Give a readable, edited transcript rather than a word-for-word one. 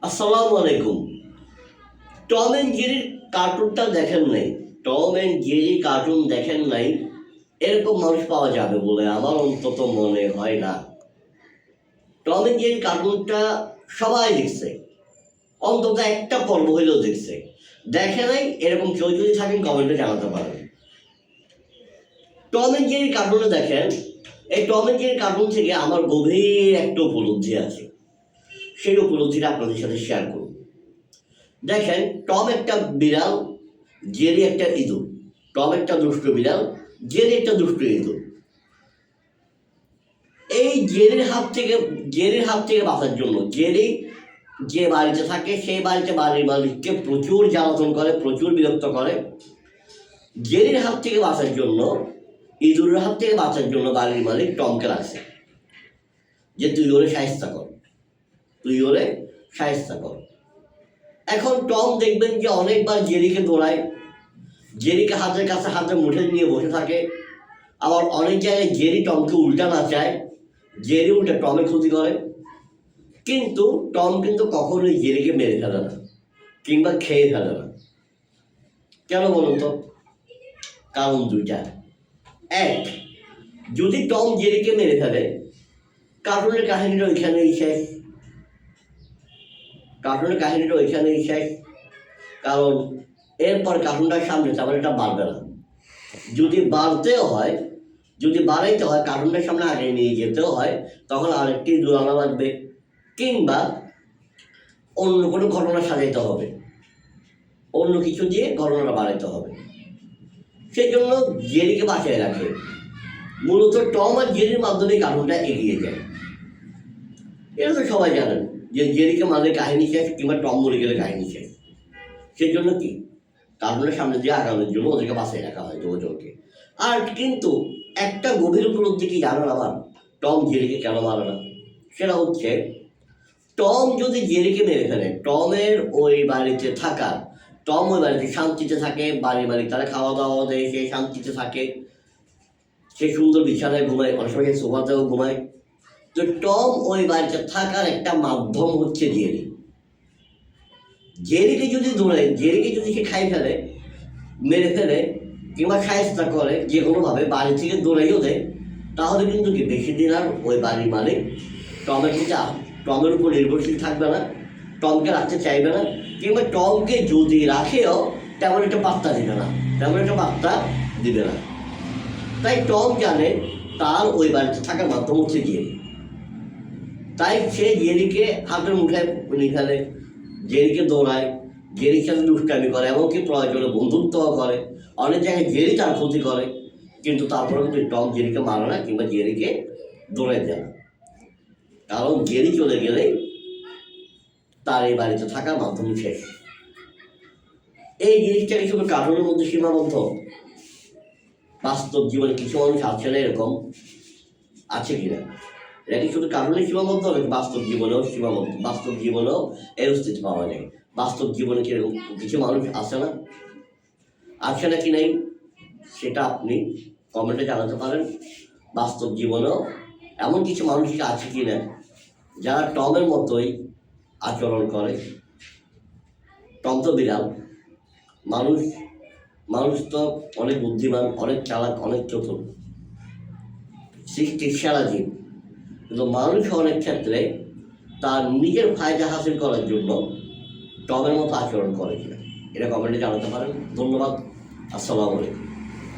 আসসালামু আলাইকুম। Tom and জেরির কার্টুনটা দেখেন নাই? টম অ্যান্ড জেরি কার্টুন দেখেন নাই এরকম মানুষ পাওয়া যাবে বলে আমার অন্তত মনে হয় না। টম অ্যান্ড জেরি কার্টুনটা সবাই দেখছে, অন্তত একটা পর্ব হইলেও দেখছে। দেখে নাই এরকম কেউ যদি থাকেন কমেন্টে জানাতে পারেন। টম অ্যান্ড জেরি কার্টুনে দেখেন, এই টম অ্যান্ড জেরি কার্টুন থেকে আমার গভীর একটা উপলব্ধি আছে, সেই উপলব্ধিটা আপনাদের সাথে শেয়ার করব। দেখেন, টম একটা বিড়াল, জেরি একটা ইঁদুর। টম একটা দুষ্ট বিড়াল, জেরি একটা দুষ্ট ইঁদুর। এই জেরির হাত থেকে বাঁচার জন্য জেরি যে বাড়িতে থাকে সেই বাড়িতে বাড়ির মালিককে প্রচুর জ্বালাতন করে, প্রচুর বিরক্ত করে। জেরির হাত থেকে বাঁচার জন্য, ইঁদুরের হাত থেকে বাঁচার জন্য বাড়ির মালিক টমকে রাখছে যে তুই ওরে শায়েস্তা কর, তুই ওরে শায়েস্তা কর। এখন টম দেখবেন যে অনেকবার জেরিকে দৌড়ায়, জেরিকে হাতের কাছে হাতে মুঠে নিয়ে বসে থাকে। আবার অনেক জায়গায় জেরি টমকে উল্টা নাচায়, জেরি উল্টা টমে ক্ষতি করে। কিন্তু টম কিন্তু কখনোই জেরিকে মেরে ফেলে না কিংবা খেয়ে ফেলে না। কেন বলুন তো? কারণ দুইটা। এক, যদি টম জেরিকে মেরে ফেলে, কার্টুনের কাহিনীটা ওইখানেই শেষ। কার্টুনের কাহিনীটা ওইখানেই শেষ, কারণ এরপর কার্টুনটার সামনে তেমন এটা বাড়বে না। যদি বাড়তেও হয়, যদি বাড়াইতে হয়, কার্টুনটার সামনে আগে নিয়ে যেতেও হয়, তখন আরেকটি দুরানা লাগবে কিংবা অন্য কোনো ঘটনা সাজাইতে হবে, অন্য কিছু দিয়ে ঘটনাটা বাড়াইতে হবে। সেই জন্য জেরিকে বাঁচিয়ে রাখে। মূলত টম আর জেরির মাধ্যমে কার্টুনটা এগিয়ে যায়। এটা তো সবাই জানেন যে জেরিকে মারলে কাহিনী শেষ কিংবা টম মরে গেলে কাহিনী শেষ। সেই জন্য কি কার্টুনের সামনে দিয়ে আগানোর জন্য ওদেরকে বাঁচিয়ে রাখা হয় দুজনকে। আর কিন্তু একটা গভীর উপলব্ধি কি জানেন আমার, টম জেরিকে কেন মারে না? সেটা হচ্ছে, টম যদি জেরিকে মেরে ফেলে, টমের ওই বাড়িতে থাকা, টম ওই বাড়িতে শান্তিতে থাকে, বাড়ির মালিক তারা খাওয়া দাওয়া দেয়, সে শান্তিতে থাকে, সে সুন্দর বিছানায় ঘুমায়, অনেক সময় সে সোফাতেও ঘুমায়। তো টম ওই বাড়িতে থাকার একটা মাধ্যম হচ্ছে জেরি। জেরিকে যদি দৌড়ায়, জেরিকে যদি সে খাই ফেলে, মেরে ফেলে কিংবা শায়েস্তা করে যে কোনোভাবে, বাড়ি থেকে দৌড়াইও দেয়, তাহলে কিন্তু কি বেশি দিন আর ওই বাড়ির মালিক টমের উপর নির্ভরশীল থাকবে না, টমকে রাখতে চাইবে না, কিংবা টমকে যদি রাখেও তেমন একটা পাত্তা দিবে না, তেমন একটা পাত্তা দিবে না। তাই টম জানে তার ওই বাড়িতে থাকার মাধ্যম হচ্ছে জেরি। তাই সে জেরিকে হাতের মুঠায় নিয়ে ফেলে, জেরিকে দৌড়ায়, জেরির সাথে দুষ্টামি করে, এমনকি প্রয়োজনে বন্ধুত্বও করে। অনেক জায়গায় জেরি তার ক্ষতি করে, কিন্তু তারপরে কিন্তু টম জেরিকে মারে না কিংবা জেরিকে দৌড়ায় দেয় না। কারণ জেরি চলে গেলে তার এই বাড়িতে থাকার মাধ্যম শেষ। এই জিনিসটা কি শুধু কার্টুনের মধ্যে সীমাবদ্ধ? বাস্তব জীবনে কিছু মানুষ আছে না এরকম? আছে কিনা? এটা কি শুধু কার্টুনে সীমাবদ্ধ নাকি বাস্তব জীবনেও সীমাবদ্ধ? বাস্তব জীবনেও এর অস্তিত্ব পাওয়া যায়। বাস্তব জীবনে কি এরকম কিছু মানুষ আছে না? আছে নাকি নাই সেটা আপনি কমেন্টে জানাতে পারেন। বাস্তব জীবনেও এমন কিছু মানুষ আছে কি না যারা টমের মতোই আচরণ করে? টম তো বিড়াল, মানুষ তো অনেক বুদ্ধিমান, অনেক চালাক, অনেক চতুর, সৃষ্টির সেরা জীব। কিন্তু মানুষ অনেক ক্ষেত্রে তার নিজের ফায়দা হাসিল করার জন্য টমের মতো আচরণ করে কিনা, এটা কমেন্টে জানাতে পারেন। ধন্যবাদ। আসসালামু আলাইকুম।